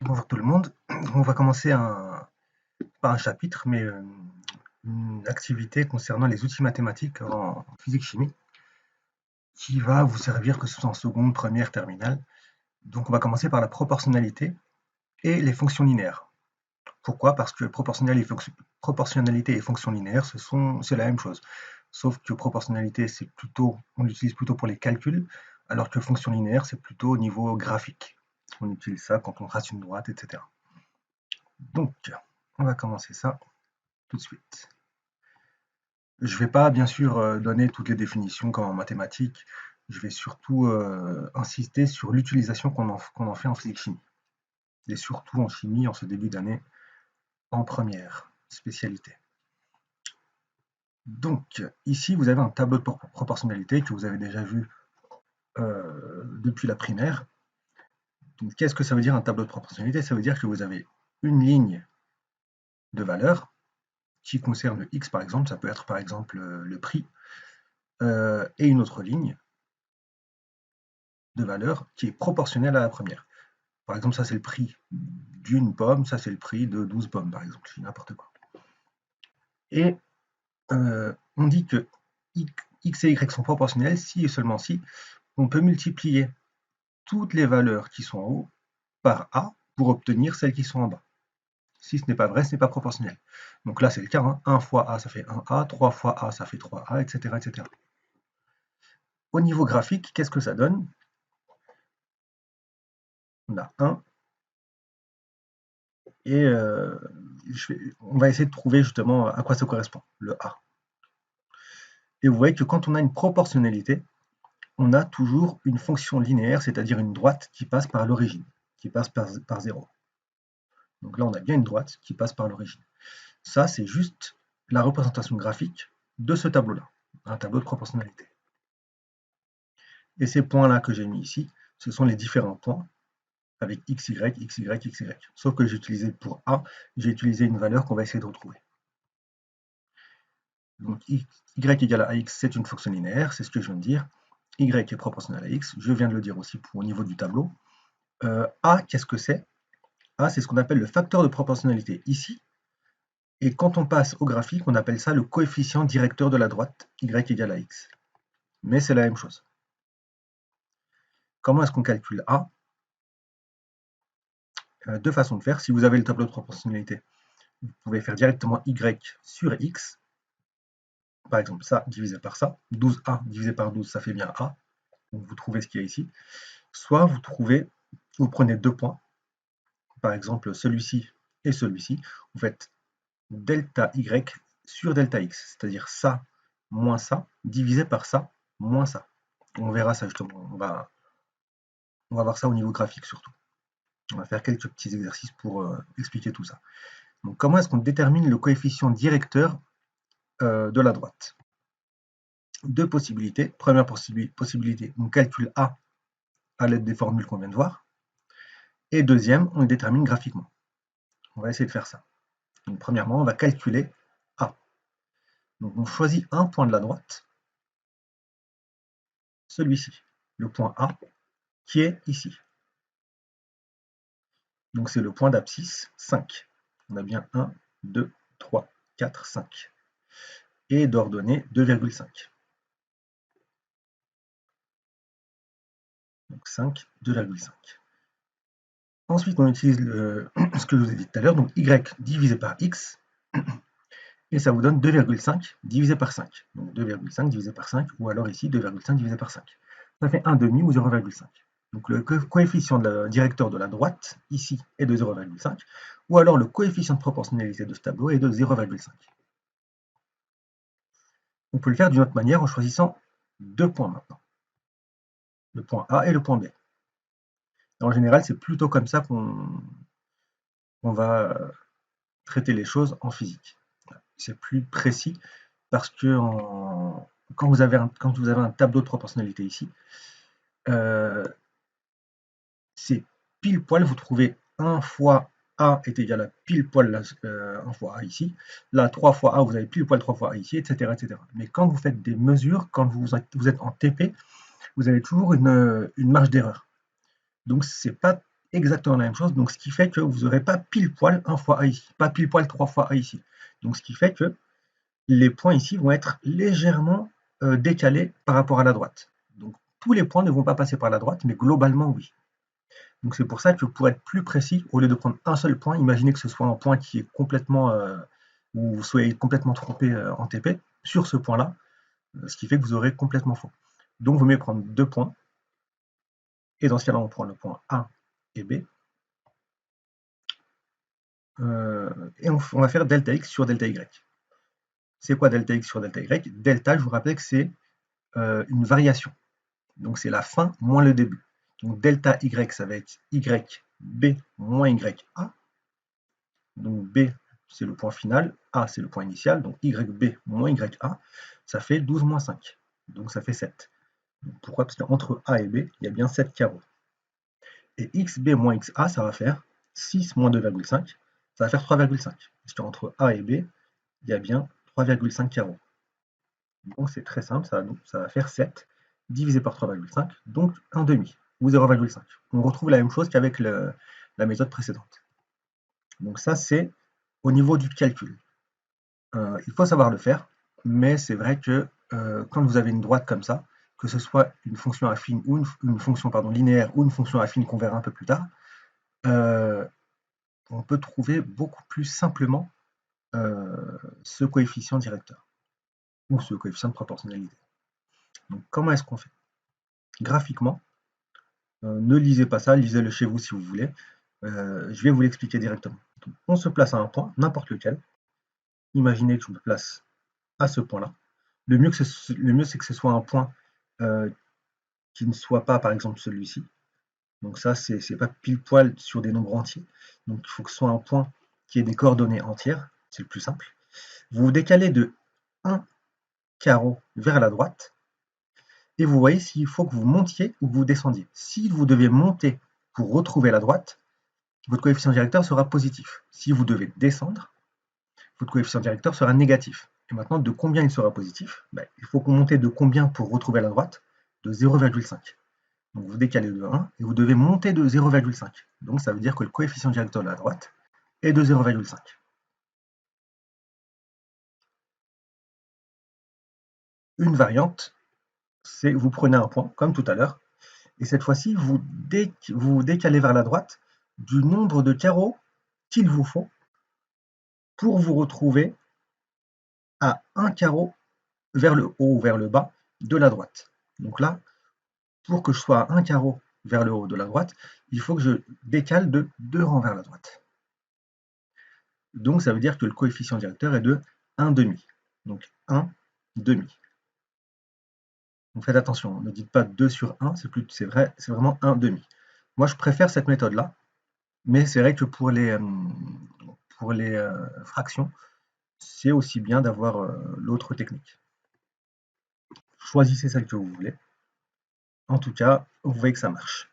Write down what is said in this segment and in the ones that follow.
Bonjour tout le monde. On va commencer pas un chapitre, mais une activité concernant les outils mathématiques en physique-chimie qui va vous servir que ce soit en seconde, première, terminale. Donc on va commencer par la proportionnalité et les fonctions linéaires. Pourquoi? Parce que proportionnalité et fonctions linéaires, c'est la même chose. Sauf que proportionnalité, on l'utilise plutôt pour les calculs, alors que fonction linéaire, c'est plutôt au niveau graphique. On utilise ça quand on trace une droite, etc. Donc, on va commencer ça tout de suite. Je ne vais pas bien sûr donner toutes les définitions comme en mathématiques, je vais surtout insister sur l'utilisation qu'on en fait en physique-chimie, et surtout en chimie en ce début d'année en première spécialité. Donc ici vous avez un tableau de proportionnalité que vous avez déjà vu depuis la primaire. Qu'est-ce que ça veut dire un tableau de proportionnalité? Ça veut dire que vous avez une ligne de valeur qui concerne X par exemple, ça peut être par exemple le prix, et une autre ligne de valeur qui est proportionnelle à la première. Par exemple, ça c'est le prix d'une pomme, ça c'est le prix de 12 pommes, par exemple, je dis n'importe quoi. Et on dit que x et y sont proportionnels si et seulement si on peut multiplier toutes les valeurs qui sont en haut par a pour obtenir celles qui sont en bas. Si ce n'est pas vrai, ce n'est pas proportionnel. Donc là c'est le cas, hein. 1 fois a ça fait 1a, 3 fois a ça fait 3a, etc., etc. Au niveau graphique, qu'est-ce que ça donne? On a 1 et on va essayer de trouver justement à quoi ça correspond, le a. Et vous voyez que quand on a une proportionnalité, on a toujours une fonction linéaire, c'est-à-dire une droite qui passe par l'origine, qui passe par 0. Donc là, on a bien une droite qui passe par l'origine. Ça, c'est juste la représentation graphique de ce tableau-là, un tableau de proportionnalité. Et ces points-là que j'ai mis ici, ce sont les différents points avec xy, xy, xy. Sauf que j'ai utilisé pour a, j'ai utilisé une valeur qu'on va essayer de retrouver. Donc y égale à x, c'est une fonction linéaire, c'est ce que je viens de dire. Y est proportionnel à x, je viens de le dire aussi au niveau du tableau. A, qu'est-ce que c'est? A, c'est ce qu'on appelle le facteur de proportionnalité ici. Et quand on passe au graphique, on appelle ça le coefficient directeur de la droite, y égale à x. Mais c'est la même chose. Comment est-ce qu'on calcule A? Deux façons de faire. Si vous avez le tableau de proportionnalité, vous pouvez faire directement y sur x. Par exemple, ça divisé par ça. 12a divisé par 12, ça fait bien A. Donc vous trouvez ce qu'il y a ici. Soit vous prenez deux points, par exemple celui-ci et celui-ci. Vous faites delta y sur delta x, c'est-à-dire ça moins ça, divisé par ça moins ça. On verra ça justement, on va voir ça au niveau graphique surtout. On va faire quelques petits exercices pour expliquer tout ça. Donc comment est-ce qu'on détermine le coefficient directeur de la droite? Deux possibilités. Première possibilité, on calcule A à l'aide des formules qu'on vient de voir. Et deuxième, on le détermine graphiquement. On va essayer de faire ça. Donc premièrement, on va calculer A. Donc on choisit un point de la droite, celui-ci, le point A, qui est ici. Donc c'est le point d'abscisse 5. On a bien 1, 2, 3, 4, 5. Et d'ordonnée 2,5. Donc 5, 2,5. Ensuite, on utilise ce que je vous ai dit tout à l'heure, donc y divisé par x, et ça vous donne 2,5 divisé par 5. Donc 2,5 divisé par 5, ou alors ici 2,5 divisé par 5. Ça fait 1,5 ou 0,5. Donc le coefficient directeur de la droite, ici, est de 0,5, ou alors le coefficient de proportionnalité de ce tableau est de 0,5. On peut le faire d'une autre manière en choisissant deux points maintenant. Le point A et le point B. En général, c'est plutôt comme ça qu'on va traiter les choses en physique. C'est plus précis parce que quand vous avez un tableau de proportionnalité ici, c'est pile poil, vous trouvez 1 fois A est égal à pile poil 1 fois A ici. Là, 3 fois A, vous avez pile poil 3 fois A ici, etc. etc. Mais quand vous faites des mesures, quand vous êtes en TP, vous avez toujours une marge d'erreur. Donc, c'est pas exactement la même chose, donc ce qui fait que vous n'aurez pas pile poil 1 fois A ici, pas pile poil 3 fois A ici. Donc ce qui fait que les points ici vont être légèrement décalés par rapport à la droite. Donc tous les points ne vont pas passer par la droite, mais globalement oui. Donc c'est pour ça que pour être plus précis, au lieu de prendre un seul point, imaginez que ce soit un point qui est complètement, où vous soyez complètement trompé en TP, sur ce point-là, ce qui fait que vous aurez complètement faux. Donc vous mieux prendre 2 points, et dans ce cas-là, on prend le point A et B, et on va faire delta x sur delta y. C'est quoi delta x sur delta y? Delta, je vous rappelle que c'est une variation. Donc c'est la fin moins le début. Donc delta y, ça va être yb moins ya. Donc b, c'est le point final, a, c'est le point initial. Donc yb moins ya, ça fait 12 moins 5. Donc ça fait 7. Donc, pourquoi? Parce qu'entre a et b, il y a bien 7 carreaux. Et xb moins xa, ça va faire 6 moins 2,5. Ça va faire 3,5. Parce qu'entre a et b, il y a bien 3,5 carreaux. Donc c'est très simple, ça va faire 7 divisé par 3,5, donc 1 demi, ou 0,5. On retrouve la même chose qu'avec la méthode précédente. Donc ça, c'est au niveau du calcul. Il faut savoir le faire, mais c'est vrai que quand vous avez une droite comme ça, que ce soit une fonction affine ou une fonction linéaire ou une fonction affine qu'on verra un peu plus tard, on peut trouver beaucoup plus simplement ce coefficient directeur ou ce coefficient de proportionnalité. Donc comment est-ce qu'on fait? Graphiquement, ne lisez pas ça, lisez-le chez vous si vous voulez. Je vais vous l'expliquer directement. Donc, on se place à un point, n'importe lequel. Imaginez que je me place à ce point-là. Le mieux, c'est que ce soit un point qui ne soit pas, par exemple, celui-ci. Donc ça, c'est pas pile poil sur des nombres entiers. Donc il faut que ce soit un point qui ait des coordonnées entières. C'est le plus simple. Vous vous décalez de 1 carreau vers la droite. Et vous voyez s'il faut que vous montiez ou que vous descendiez. Si vous devez monter pour retrouver la droite, votre coefficient directeur sera positif. Si vous devez descendre, votre coefficient directeur sera négatif. Et maintenant, de combien il sera positif? Il faut qu'on monte de combien pour retrouver la droite? De 0,5. Donc vous décalez de 1 et vous devez monter de 0,5. Donc ça veut dire que le coefficient directeur de la droite est de 0,5. Une variante, c'est vous prenez un point, comme tout à l'heure, et cette fois-ci, vous décalez vers la droite du nombre de carreaux qu'il vous faut pour vous retrouver à un carreau vers le haut ou vers le bas de la droite. Donc là, pour que je sois à un carreau vers le haut de la droite, il faut que je décale de 2 rangs vers la droite. Donc ça veut dire que le coefficient directeur est de 1 demi. Donc 1 demi. Donc faites attention, ne dites pas 2 sur 1, c'est vraiment 1 demi. Moi je préfère cette méthode-là, mais c'est vrai que pour les fractions, c'est aussi bien d'avoir l'autre technique. Choisissez celle que vous voulez. En tout cas, vous voyez que ça marche.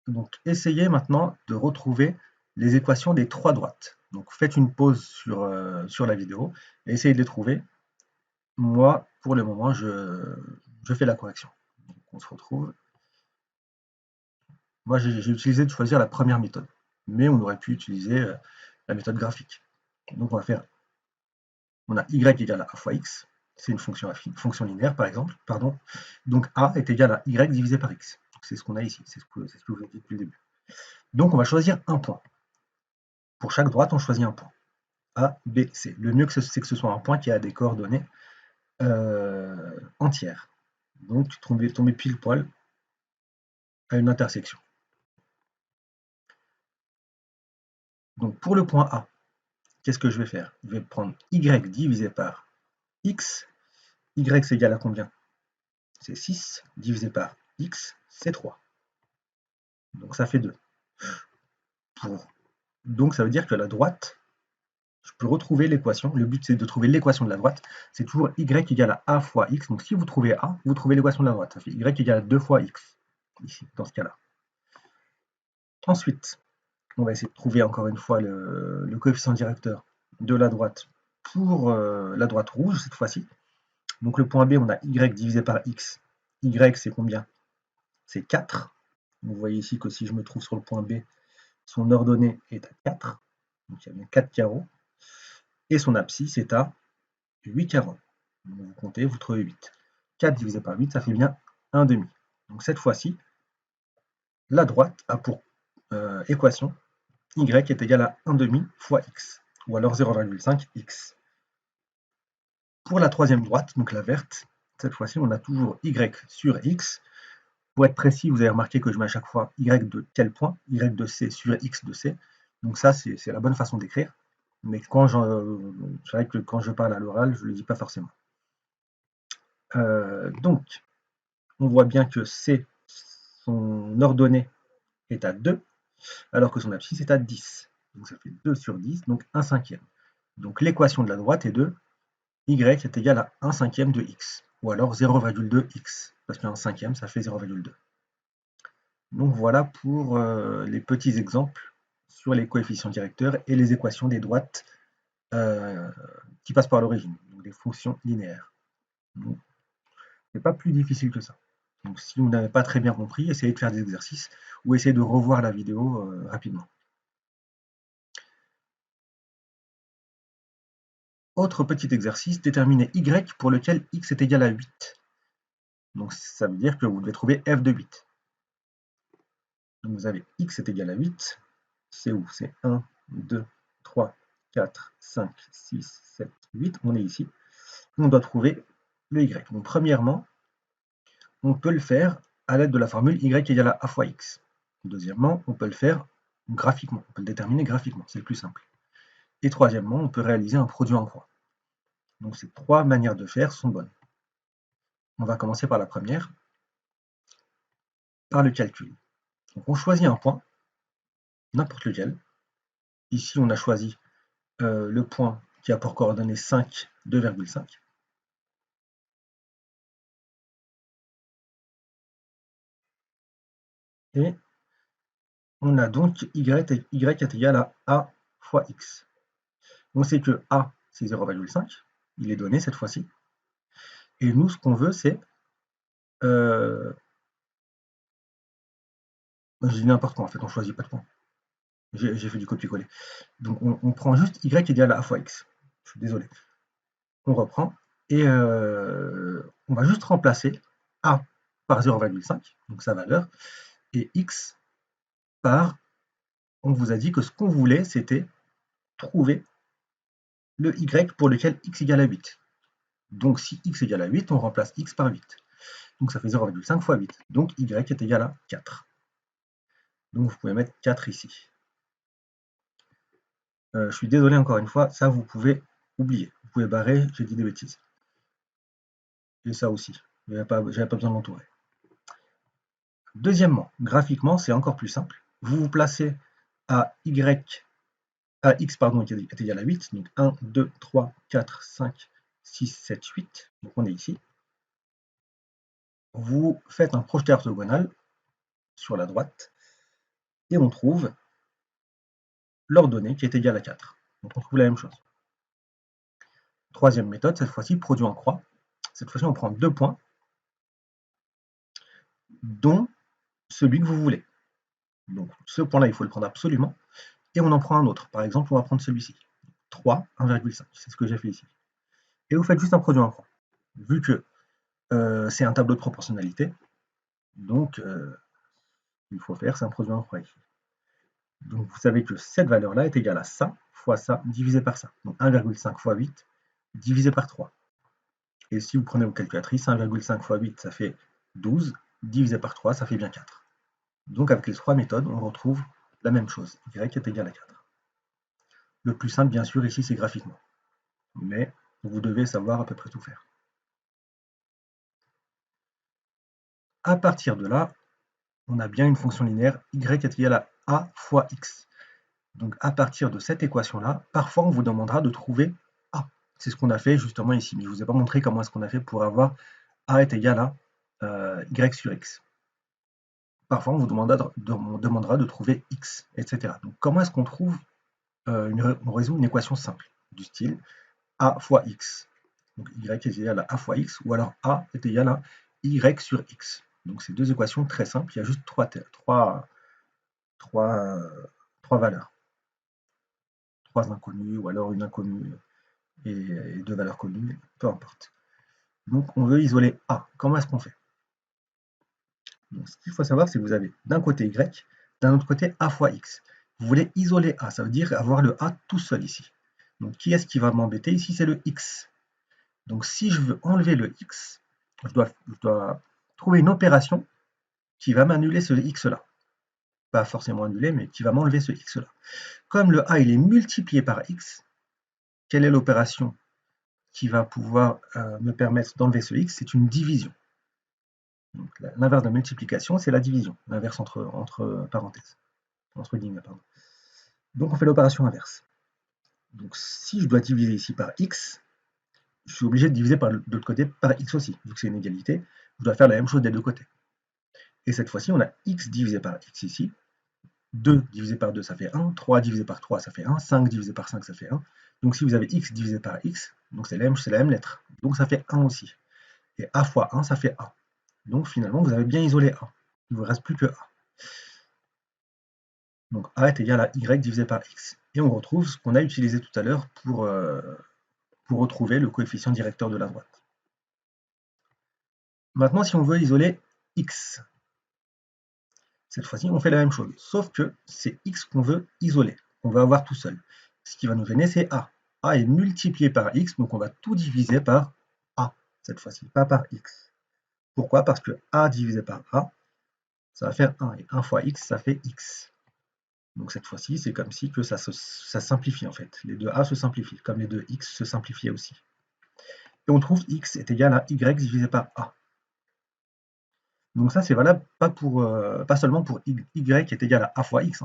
Donc essayez maintenant de retrouver les équations des 3 droites. Donc faites une pause sur la vidéo et essayez de les trouver. Moi, pour le moment, je fais la correction. Donc, on se retrouve. Moi, j'ai utilisé de choisir la première méthode, mais on aurait pu utiliser la méthode graphique. Donc on va faire, on a y égale à a fois x, c'est une fonction linéaire par exemple, pardon. Donc a est égal à y divisé par x. C'est ce qu'on a ici, c'est ce que je vous ai dit depuis le début. Donc on va choisir un point. Pour chaque droite, on choisit un point. A, B, C. Le mieux, c'est que ce soit un point qui a des coordonnées entières. Donc tomber pile poil à une intersection. Donc pour le point A, qu'est-ce que je vais faire? Je vais prendre y divisé par x. Y c'est égal à combien? C'est 6 divisé par x, c'est 3. Donc ça fait 2. Donc ça veut dire que la droite, je peux retrouver l'équation. Le but c'est de trouver l'équation de la droite. C'est toujours y égale à a fois x. Donc si vous trouvez a, vous trouvez l'équation de la droite. Ça fait y égale à 2 fois x, ici, dans ce cas-là. Ensuite, on va essayer de trouver encore une fois le coefficient directeur de la droite pour la droite rouge cette fois-ci. Donc le point B, on a y divisé par x. Y c'est combien? C'est 4. Vous voyez ici que si je me trouve sur le point B, son ordonnée est à 4, donc il y a bien 4 carreaux, et son abscisse est à 8 carreaux. Donc vous comptez, vous trouvez 8. 4 divisé par 8, ça fait bien 1 demi. Donc cette fois-ci, la droite a pour équation y est égal à 1 demi fois x, ou alors 0,5 x. Pour la troisième droite, donc la verte, cette fois-ci, on a toujours y sur x. Pour être précis, vous avez remarqué que je mets à chaque fois y de tel point, y de c sur x de c. Donc ça, c'est la bonne façon d'écrire. Mais c'est vrai que quand je parle à l'oral, je ne le dis pas forcément. Donc, on voit bien que c, son ordonnée est à 2, alors que son abscisse est à 10. Donc ça fait 2 sur 10, donc 1 cinquième. Donc l'équation de la droite est de y est égal à 1 cinquième de x, ou alors 0,2 x, parce qu'un cinquième, ça fait 0,2. Donc voilà pour les petits exemples sur les coefficients directeurs et les équations des droites qui passent par l'origine, donc des fonctions linéaires. C'est pas plus difficile que ça. Donc si vous n'avez pas très bien compris, essayez de faire des exercices ou essayez de revoir la vidéo rapidement. Autre petit exercice, déterminer y pour lequel x est égal à 8. Donc ça veut dire que vous devez trouver f de 8. Donc vous avez x est égal à 8. C'est où? C'est 1, 2, 3, 4, 5, 6, 7, 8. On est ici. On doit trouver le y. Donc premièrement, on peut le faire à l'aide de la formule y égale à a fois x. Deuxièmement, on peut le faire graphiquement. On peut le déterminer graphiquement. C'est le plus simple. Et troisièmement, on peut réaliser un produit en croix. Donc ces trois manières de faire sont bonnes. On va commencer par la première, par le calcul. Donc on choisit un point, n'importe lequel. Ici, on a choisi le point qui a pour coordonnées 5, 2,5. Et on a donc y est égal à a fois x. On sait que a, c'est 0,5. Il est donné cette fois-ci. Et nous, ce qu'on veut, c'est... je dis n'importe quoi, en fait, on ne choisit pas de point. J'ai fait du copier-coller. Donc on prend juste y égale à a fois x. Je suis désolé. On reprend et on va juste remplacer a par 0,5, donc sa valeur, et x par... On vous a dit que ce qu'on voulait, c'était trouver le y pour lequel x égale à 8. Donc si x égale à 8, on remplace x par 8. Donc ça fait 0,5 fois 8. Donc y est égal à 4. Donc vous pouvez mettre 4 ici. Je suis désolé encore une fois, ça vous pouvez oublier. Vous pouvez barrer, j'ai dit des bêtises. Et ça aussi, j'avais pas besoin de l'entourer. Deuxièmement, graphiquement, c'est encore plus simple. Vous vous placez à x est égal à 8, donc 1, 2, 3, 4, 5, 6, 7, 8. Donc on est ici. Vous faites un projeté orthogonal sur la droite et on trouve l'ordonnée qui est égale à 4. Donc on trouve la même chose. Troisième méthode, cette fois-ci, produit en croix. Cette fois-ci, on prend deux points, dont celui que vous voulez. Donc ce point-là, il faut le prendre absolument. Et on en prend un autre. Par exemple, on va prendre celui-ci. 3, 1,5. C'est ce que j'ai fait ici. Et vous faites juste un produit en croix. Vu que c'est un tableau de proportionnalité, donc il faut faire, c'est un produit en croix ici. Donc vous savez que cette valeur-là est égale à ça fois ça divisé par ça. Donc 1,5 fois 8 divisé par 3. Et si vous prenez vos calculatrices, 1,5 fois 8, ça fait 12, divisé par 3, ça fait bien 4. Donc avec les trois méthodes, on retrouve la même chose, y est égal à 4. Le plus simple, bien sûr, ici, c'est graphiquement. Mais vous devez savoir à peu près tout faire. À partir de là, on a bien une fonction linéaire y est égal à a fois x. Donc à partir de cette équation-là, parfois on vous demandera de trouver a. C'est ce qu'on a fait justement ici, mais je ne vous ai pas montré comment est-ce qu'on a fait pour avoir a est égal à y sur x. Parfois on vous demandera de trouver x, etc. Donc comment est-ce qu'on trouve, on résout une équation simple, du style a fois x. Donc y est égal à a fois x, ou alors a est égal à y sur x. Donc c'est deux équations très simples, il y a juste trois valeurs, trois inconnus ou alors une inconnue et deux valeurs connues, peu importe. Donc on veut isoler A. Comment est-ce qu'on fait? Donc, ce qu'il faut savoir, c'est que vous avez d'un côté Y, d'un autre côté A fois X. Vous voulez isoler A, ça veut dire avoir le A tout seul ici. Donc qui est-ce qui va m'embêter? Ici c'est le X. Donc si je veux enlever le X, je dois trouver une opération qui va m'annuler ce X là. Pas forcément annuler, mais qui va m'enlever ce X là. Comme le A il est multiplié par X, quelle est l'opération qui va pouvoir me permettre d'enlever ce X? C'est une division. L'inverse de la multiplication, c'est la division. L'inverse entre parenthèses. Entre guillemets, pardon. Donc on fait l'opération inverse. Donc si je dois diviser ici par x, je suis obligé de diviser de l'autre côté par x aussi. Vu que c'est une égalité, je dois faire la même chose des deux côtés. Et cette fois-ci, on a x divisé par x ici. 2 divisé par 2, ça fait 1. 3 divisé par 3, ça fait 1. 5 divisé par 5, ça fait 1. Donc si vous avez x divisé par x, donc c'est la même lettre. Donc ça fait 1 aussi. Et a fois 1, ça fait a. Donc finalement, vous avez bien isolé a. Il ne vous reste plus que a. Donc a est égal à y divisé par x. Et on retrouve ce qu'on a utilisé tout à l'heure pour retrouver le coefficient directeur de la droite. Maintenant, si on veut isoler x, cette fois-ci, on fait la même chose, sauf que c'est x qu'on veut isoler, qu'on veut avoir tout seul. Ce qui va nous gêner, c'est a. A est multiplié par x, donc on va tout diviser par a, cette fois-ci, pas par x. Pourquoi? Parce que a divisé par a, ça va faire 1, et 1 fois x, ça fait x. Donc cette fois-ci, c'est comme si que ça simplifie en fait. Les deux a se simplifient, comme les deux x se simplifiaient aussi. Et on trouve x est égal à y divisé par a. Donc ça, c'est valable pas seulement pour y est égal à a fois x.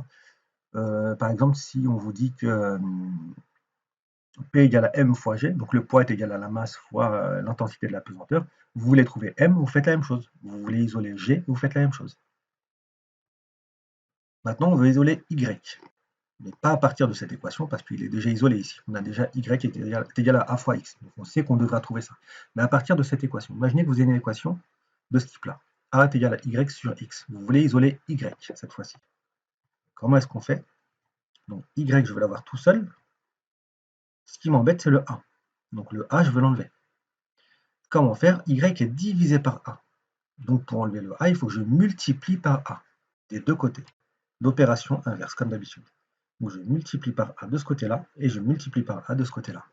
Par exemple, si on vous dit que P égale à m fois g, donc le poids est égal à la masse fois l'intensité de la pesanteur, vous voulez trouver m, vous faites la même chose. Vous voulez isoler g, vous faites la même chose. Maintenant, on veut isoler y, mais pas à partir de cette équation, parce qu'il est déjà isolé ici. On a déjà y est égal à a fois x, donc on sait qu'on devra trouver ça. Mais à partir de cette équation, imaginez que vous ayez une équation de ce type-là. A est égal à y sur x. Vous voulez isoler y cette fois-ci. Comment est-ce qu'on fait? Donc y, je veux l'avoir tout seul. Ce qui m'embête, c'est le a. Donc le a, je veux l'enlever. Comment faire? Y est divisé par a. Donc pour enlever le a, il faut que je multiplie par a, des deux côtés. D'opération inverse, comme d'habitude. Donc je multiplie par a de ce côté-là, et je multiplie par a de ce côté-là.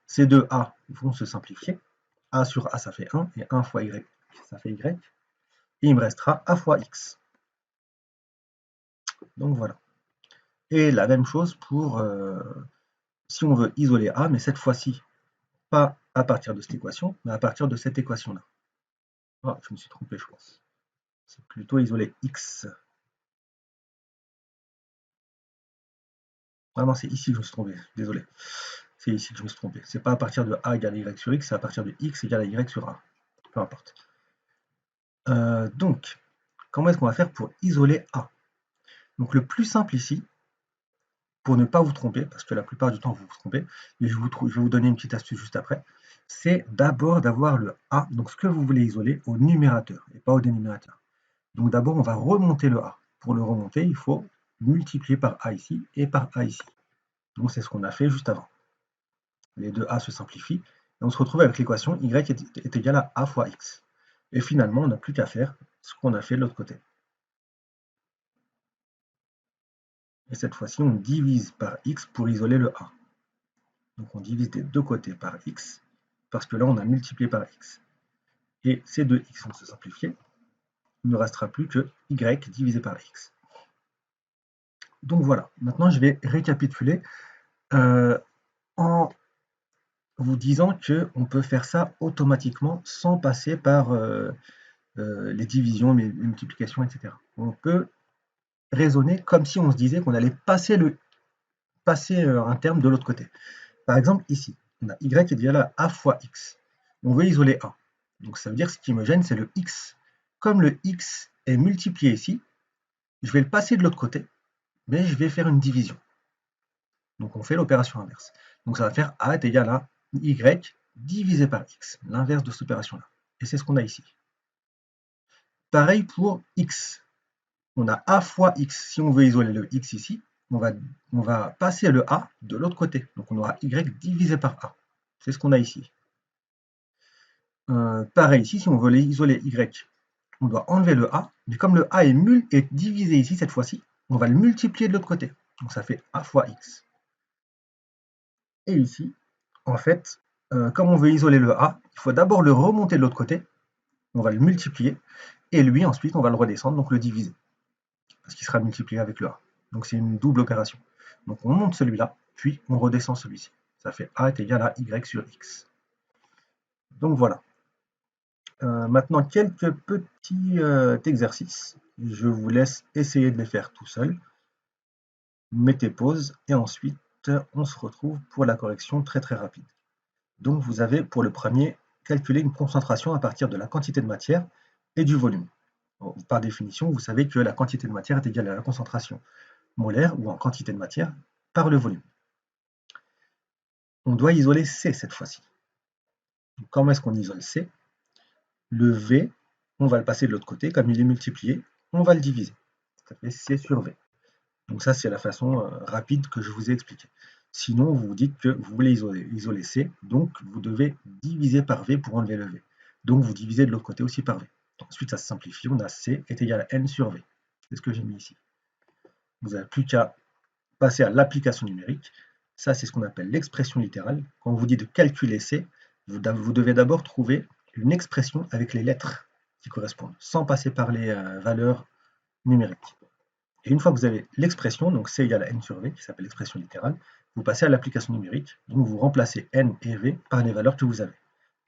Ces deux a vont se simplifier. A sur a, ça fait 1, et 1 fois y, ça fait y. Et il me restera a fois x. Donc voilà. Et la même chose pour si on veut isoler a, mais cette fois-ci, pas à partir de cette équation, mais à partir de cette équation-là. Ah, je me suis trompé, je pense. C'est plutôt isoler x. Ah non, c'est ici que je me suis trompé, désolé. C'est ici que je me suis trompé. C'est pas à partir de a égale y sur x, c'est à partir de x égale à y sur a. Peu importe. Donc, comment est-ce qu'on va faire pour isoler a? Donc le plus simple ici, pour ne pas vous tromper, parce que la plupart du temps vous vous trompez, mais je vais vous donner une petite astuce juste après, c'est d'abord d'avoir le a, donc ce que vous voulez isoler, au numérateur et pas au dénominateur. Donc d'abord on va remonter le a. Pour le remonter, il faut multiplier par a ici et par a ici. Donc c'est ce qu'on a fait juste avant. Les deux a se simplifient, et on se retrouve avec l'équation y est égal à a fois x. Et finalement, on n'a plus qu'à faire ce qu'on a fait de l'autre côté. Et cette fois-ci, on divise par x pour isoler le a. Donc on divise des deux côtés par x, parce que là, on a multiplié par x. Et ces deux x vont se simplifier. Il ne restera plus que y divisé par x. Donc voilà, maintenant je vais récapituler en vous disant qu'on peut faire ça automatiquement sans passer par les divisions, les multiplications, etc. On peut raisonner comme si on se disait qu'on allait passer un terme de l'autre côté. Par exemple, ici, on a y est égal à a fois x. On veut isoler a. Donc ça veut dire que ce qui me gêne, c'est le x. Comme le x est multiplié ici, je vais le passer de l'autre côté, mais je vais faire une division. Donc on fait l'opération inverse. Donc ça va faire a est égal à y divisé par x, l'inverse de cette opération-là. Et c'est ce qu'on a ici. Pareil pour x. On a a fois x. Si on veut isoler le x ici, on va passer le a de l'autre côté. Donc on aura y divisé par a. C'est ce qu'on a ici. Pareil ici, si on veut isoler y, on doit enlever le a, mais comme le a est divisé ici cette fois-ci, on va le multiplier de l'autre côté. Donc ça fait a fois x. Et ici, en fait, comme on veut isoler le a, il faut d'abord le remonter de l'autre côté, on va le multiplier, et lui ensuite on va le redescendre, donc le diviser, parce qu'il sera multiplié avec le a. Donc c'est une double opération. Donc on monte celui-là, puis on redescend celui-ci. Ça fait a est égal à y sur x. Donc voilà. Maintenant, quelques petits exercices. Je vous laisse essayer de les faire tout seul. Mettez pause et ensuite on se retrouve pour la correction très très rapide. Donc vous avez pour le premier calculé une concentration à partir de la quantité de matière et du volume. Bon, par définition, vous savez que la quantité de matière est égale à la concentration molaire ou en quantité de matière par le volume. On doit isoler C cette fois-ci. Comment est-ce qu'on isole C? Le V, on va le passer de l'autre côté, comme il est multiplié, on va le diviser. Ça fait C sur V. Donc ça, c'est la façon rapide que je vous ai expliqué. Sinon, vous vous dites que vous voulez isoler C, donc vous devez diviser par V pour enlever le V. Donc vous divisez de l'autre côté aussi par V. Ensuite, ça se simplifie, on a C est égal à N sur V. C'est ce que j'ai mis ici. Vous n'avez plus qu'à passer à l'application numérique. Ça, c'est ce qu'on appelle l'expression littérale. Quand on vous dit de calculer C, vous devez d'abord trouver une expression avec les lettres qui correspondent, sans passer par les valeurs numériques. Et une fois que vous avez l'expression, donc C égale à N sur V, qui s'appelle l'expression littérale, vous passez à l'application numérique, donc vous remplacez N et V par les valeurs que vous avez.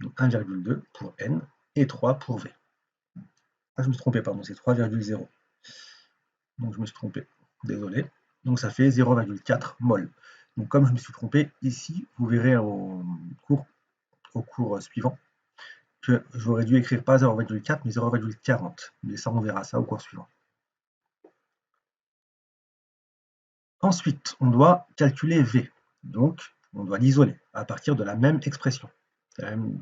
Donc 1,2 pour N et 3 pour V. Ah, je me suis trompé, pardon, c'est 3,0. Donc je me suis trompé, désolé. Donc ça fait 0,4 mol. Donc comme je me suis trompé, ici, vous verrez au cours suivant que j'aurais dû écrire pas 0,4 mais 0,40. Mais ça, on verra ça au cours suivant. Ensuite, on doit calculer V. Donc, on doit l'isoler à partir de la même expression.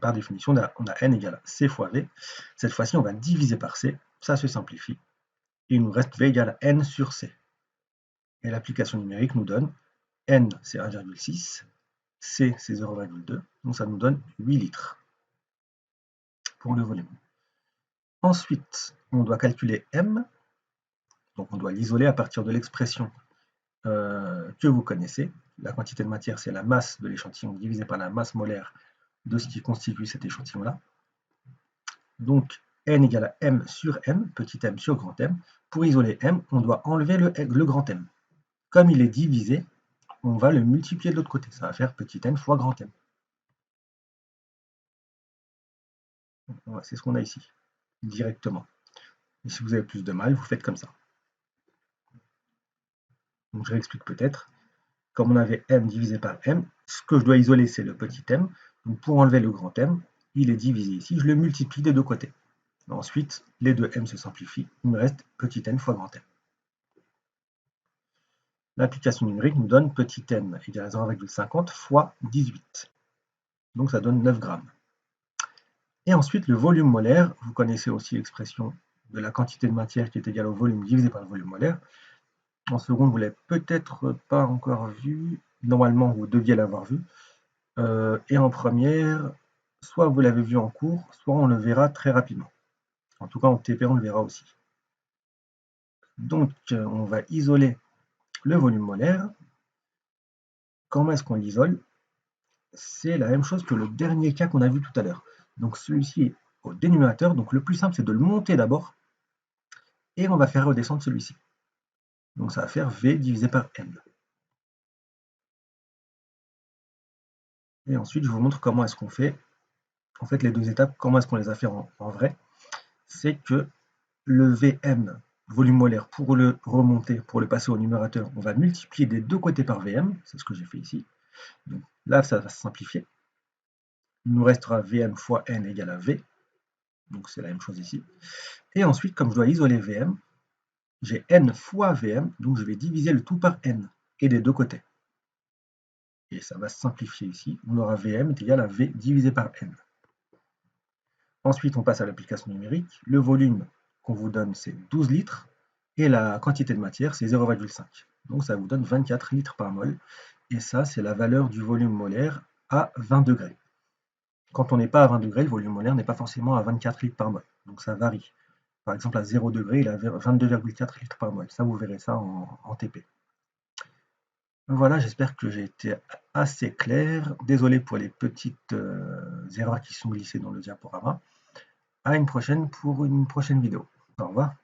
Par définition, on a N égale à C fois V. Cette fois-ci, on va diviser par C. Ça se simplifie. Et il nous reste V égale à N sur C. Et l'application numérique nous donne N, c'est 1,6. C, c'est 0,2. Donc, ça nous donne 8 litres pour le volume. Ensuite, on doit calculer M. Donc, on doit l'isoler à partir de l'expression que vous connaissez. La quantité de matière, c'est la masse de l'échantillon divisée par la masse molaire de ce qui constitue cet échantillon-là. Donc, N égale à M sur M, petit m sur grand M. Pour isoler M, on doit enlever le grand M. Comme il est divisé, on va le multiplier de l'autre côté. Ça va faire petit n fois grand M. Voilà, c'est ce qu'on a ici, directement. Et si vous avez plus de mal, vous faites comme ça. Donc, je réexplique peut-être. Comme on avait M divisé par M, ce que je dois isoler, c'est le petit m. Donc, pour enlever le grand M, il est divisé ici. Je le multiplie des deux côtés. Ensuite, les deux m se simplifient. Il me reste petit n fois grand M. L'application numérique nous donne petit n égale à 0,50 fois 18. Donc ça donne 9 grammes. Et ensuite, le volume molaire, vous connaissez aussi l'expression de la quantité de matière qui est égale au volume divisé par le volume molaire. En seconde, vous ne l'avez peut-être pas encore vu. Normalement, vous deviez l'avoir vu. Et en première, soit vous l'avez vu en cours, soit on le verra très rapidement. En tout cas, en TP, on le verra aussi. Donc, on va isoler le volume molaire. Comment est-ce qu'on l'isole? C'est la même chose que le dernier cas qu'on a vu tout à l'heure. Donc celui-ci est au dénominateur, donc le plus simple c'est de le monter d'abord, et on va faire redescendre celui-ci. Donc ça va faire V divisé par N. Et ensuite je vous montre comment est-ce qu'on fait, en fait les deux étapes, comment est-ce qu'on les a fait en vrai. C'est que le Vm, volume molaire, pour le remonter, pour le passer au numérateur, on va multiplier des deux côtés par Vm, c'est ce que j'ai fait ici. Donc là ça va se simplifier. Il nous restera Vm fois N égale à V. Donc c'est la même chose ici. Et ensuite, comme je dois isoler Vm, j'ai N fois Vm, donc je vais diviser le tout par N, et des deux côtés. Et ça va se simplifier ici. On aura Vm est égal à V divisé par N. Ensuite, on passe à l'application numérique. Le volume, qu'on vous donne, c'est 12 litres, et la quantité de matière, c'est 0,5. Donc ça vous donne 24 litres par mol, et ça, c'est la valeur du volume molaire à 20 degrés. Quand on n'est pas à 20 degrés, le volume molaire n'est pas forcément à 24 litres par mol, donc ça varie. Par exemple, à 0 degré, il a 22,4 litres par mol. Ça, vous verrez ça en TP. Voilà, j'espère que j'ai été assez clair. Désolé pour les petites erreurs qui sont glissées dans le diaporama. À une prochaine pour une prochaine vidéo. Au revoir.